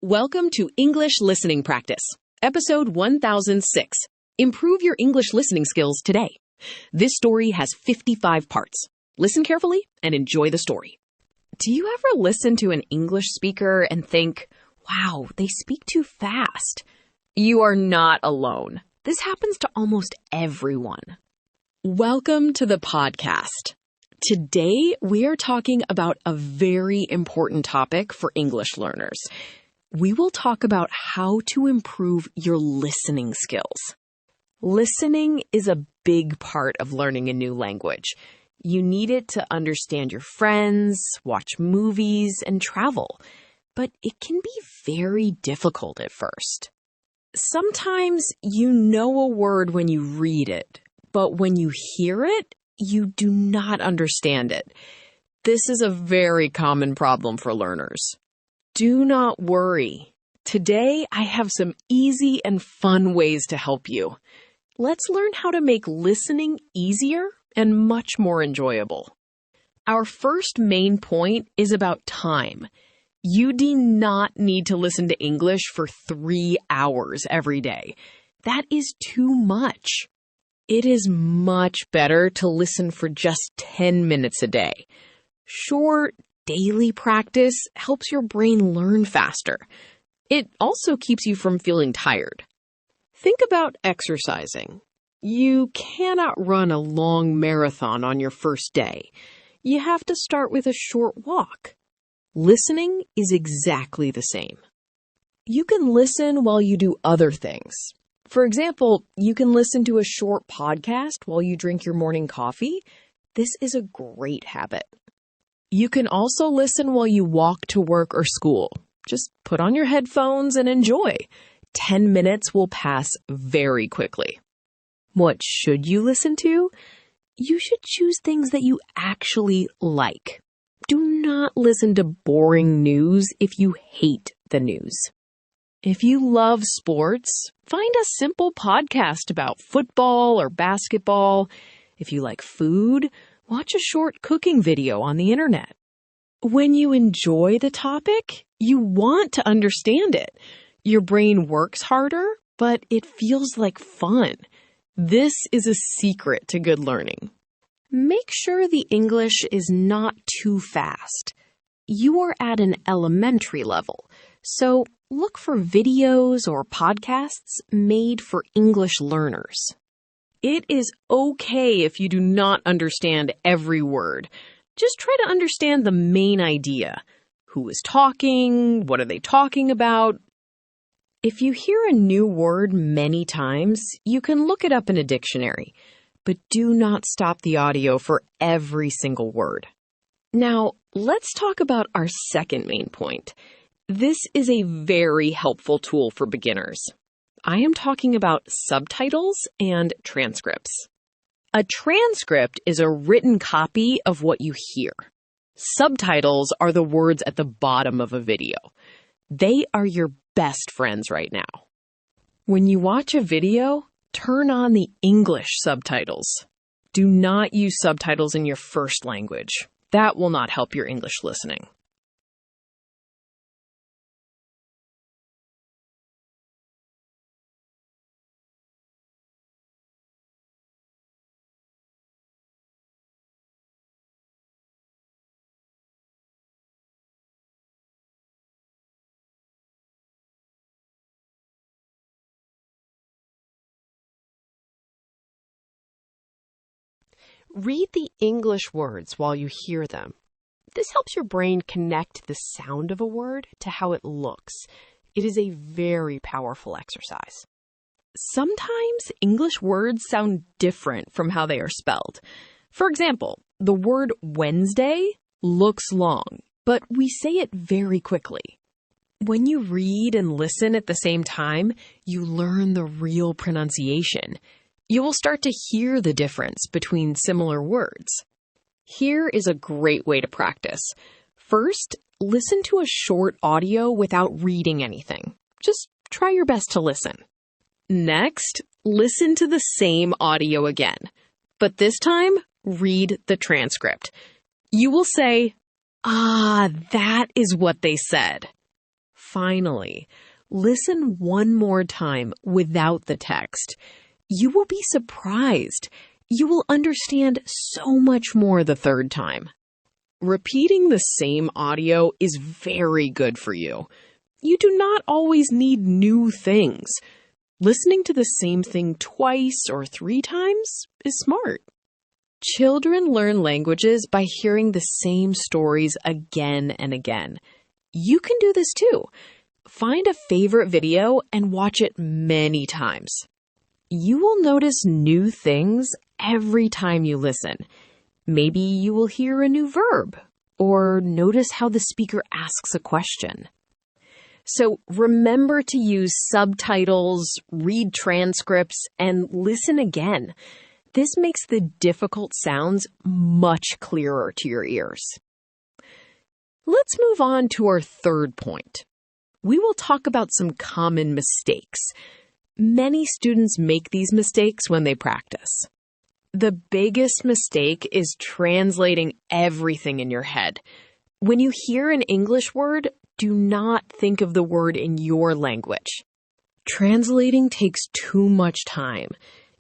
Welcome to English Listening Practice, episode 1006. Improve your English listening skills today. This story has 55 parts. Listen carefully and enjoy the story. Do you ever listen to an English speaker and think, wow, they speak too fast? You are not alone. This happens to almost everyone. Welcome to the podcast. Today, we are talking about a very important topic for English learners. We will talk about how to improve your listening skills. Listening is a big part of learning a new language. You need it to understand your friends, watch movies, and travel. But it can be very difficult at first. Sometimes you know a word when you read it, but when you hear it, you do not understand it. This is a very common problem for learners. Do not worry. Today, I have some easy and fun ways to help you. Let's learn how to make listening easier and much more enjoyable. Our first main point is about time. You do not need to listen to English for 3 hours every day. That is too much. It is much better to listen for just 10 minutes a day. Short, daily practice helps your brain learn faster. It also keeps you from feeling tired. Think about exercising. You cannot run a long marathon on your first day. You have to start with a short walk. Listening is exactly the same. You can listen while you do other things. For example, you can listen to a short podcast while you drink your morning coffee. This is a great habit. You can also listen while you walk to work or school. Just put on your headphones and enjoy. 10 minutes will pass very quickly. What should you listen to? You should choose things that you actually like. Do not listen to boring news if you hate the news. If you love sports, find a simple podcast about football or basketball. If you like food, watch a short cooking video on the internet. When you enjoy the topic, you want to understand it. Your brain works harder, but it feels like fun. This is a secret to good learning. Make sure the English is not too fast. You are at an elementary level, so look for videos or podcasts made for English learners. It is okay if you do not understand every word. Just try to understand the main idea. Who is talking? What are they talking about? If you hear a new word many times, you can look it up in a dictionary, but do not stop the audio for every single word. Now, let's talk about our second main point. This is a very helpful tool for beginners. I am talking about subtitles and transcripts. A transcript is a written copy of what you hear. Subtitles are the words at the bottom of a video. They are your best friends right now. When you watch a video, turn on the English subtitles. Do not use subtitles in your first language. That will not help your English listening. Read the English words while you hear them. This helps your brain connect the sound of a word to how it looks. It is a very powerful exercise. Sometimes English words sound different from how they are spelled. For example, the word Wednesday looks long, but we say it very quickly. When you read and listen at the same time, you learn the real pronunciation. You will start to hear the difference between similar words. Here is a great way to practice. First, listen to a short audio without reading anything. Just try your best to listen. Next, listen to the same audio again, but this time, read the transcript. You will say, "Ah, that is what they said." finally, listen one more time without the text. You will be surprised. You will understand so much more the third time. Repeating the same audio is very good for you. You do not always need new things. Listening to the same thing twice or 3 times is smart. Children learn languages by hearing the same stories again and again. You can do this too. Find a favorite video and watch it many times. You will notice new things every time you listen. Maybe you will hear a new verb or notice how the speaker asks a question. So remember to use subtitles, read transcripts, and listen again. This makes the difficult sounds much clearer to your ears. Let's move on to our third point. We will talk about some common mistakes. Many students make these mistakes when they practice. The biggest mistake is translating everything in your head. When you hear an English word, do not think of the word in your language. Translating takes too much time.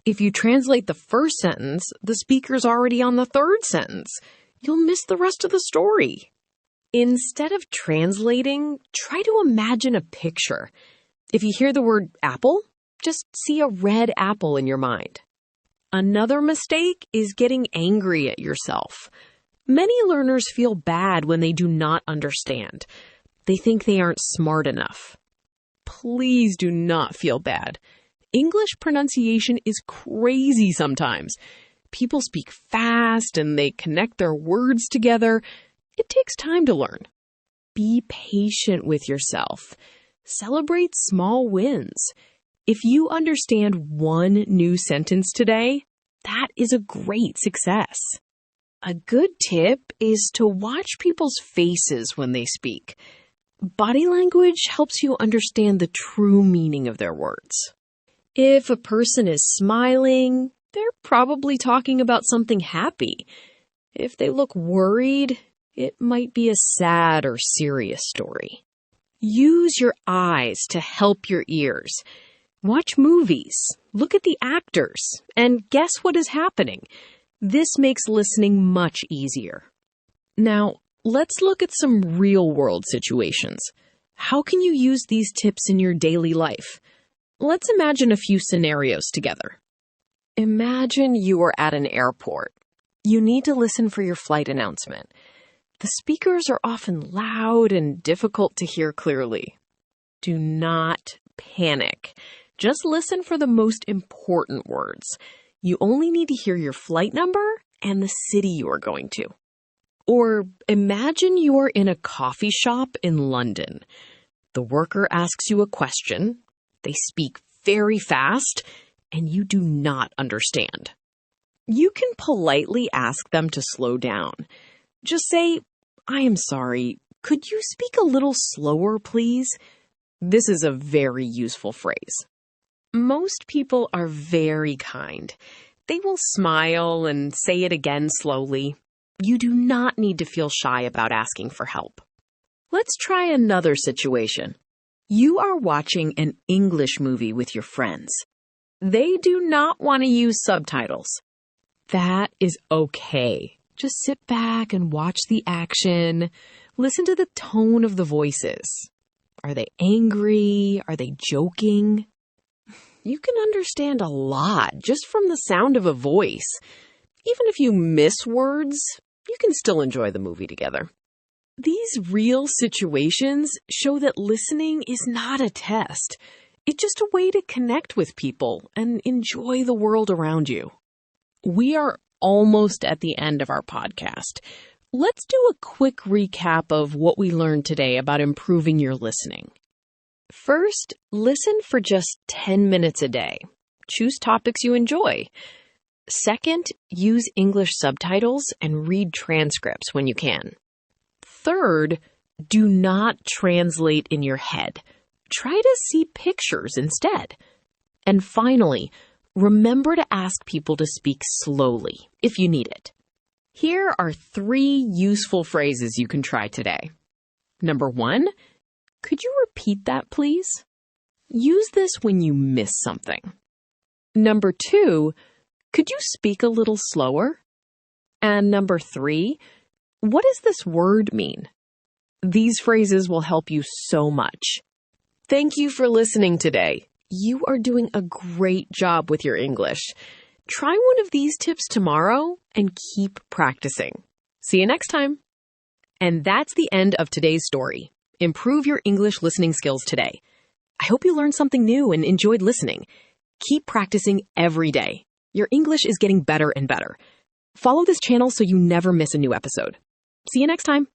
If you translate the first sentence, the speaker's already on the third sentence. You'll miss the rest of the story. Instead of translating, try to imagine a picture. If you hear the word apple, just see a red apple in your mind. Another mistake is getting angry at yourself. Many learners feel bad when they do not understand. They think they aren't smart enough. Please do not feel bad. English pronunciation is crazy sometimes. People speak fast and they connect their words together. It takes time to learn. Be patient with yourself. Celebrate small wins. If you understand one new sentence today, that is a great success. A good tip is to watch people's faces when they speak. Body language helps you understand the true meaning of their words. If a person is smiling, they're probably talking about something happy. If they look worried, it might be a sad or serious story. Use your eyes to help your ears. Watch movies, look at the actors, and guess what is happening. This makes listening much easier. Now, let's look at some real-world situations. How can you use these tips in your daily life? Let's imagine a few scenarios together. Imagine you are at an airport. You need to listen for your flight announcement. The speakers are often loud and difficult to hear clearly. Do not panic. Just listen for the most important words. You only need to hear your flight number and the city you are going to. Or imagine you are in a coffee shop in London. The worker asks you a question. They speak very fast, and you do not understand. You can politely ask them to slow down. Just say, "I am sorry, could you speak a little slower, please?" This is a very useful phrase. Most people are very kind. They will smile and say it again slowly. You do not need to feel shy about asking for help. Let's try another situation. You are watching an English movie with your friends. They do not want to use subtitles. That is okay. Just sit back and watch the action. Listen to the tone of the voices. Are they angry? Are they joking? You can understand a lot just from the sound of a voice. Even if you miss words, you can still enjoy the movie together. These real situations show that listening is not a test. It's just a way to connect with people and enjoy the world around you. We are almost at the end of our podcast. Let's do a quick recap of what we learned today about improving your listening. First, listen for just 10 minutes a day. Choose topics you enjoy. Second, use English subtitles and read transcripts when you can. Third, do not translate in your head. Try to see pictures instead. And finally, remember to ask people to speak slowly if you need it. Here are 3 useful phrases you can try today. Number 1, Could you repeat that, please? Use this when you miss something. Number 2, could you speak a little slower? And number 3, what does this word mean? These phrases will help you so much. Thank you for listening today. You are doing a great job with your English. Try one of these tips tomorrow and keep practicing. See you next time. And that's the end of today's story. Improve your English listening skills today. I hope you learned something new and enjoyed listening. Keep practicing every day. Your English is getting better and better. Follow this channel so you never miss a new episode. See you next time.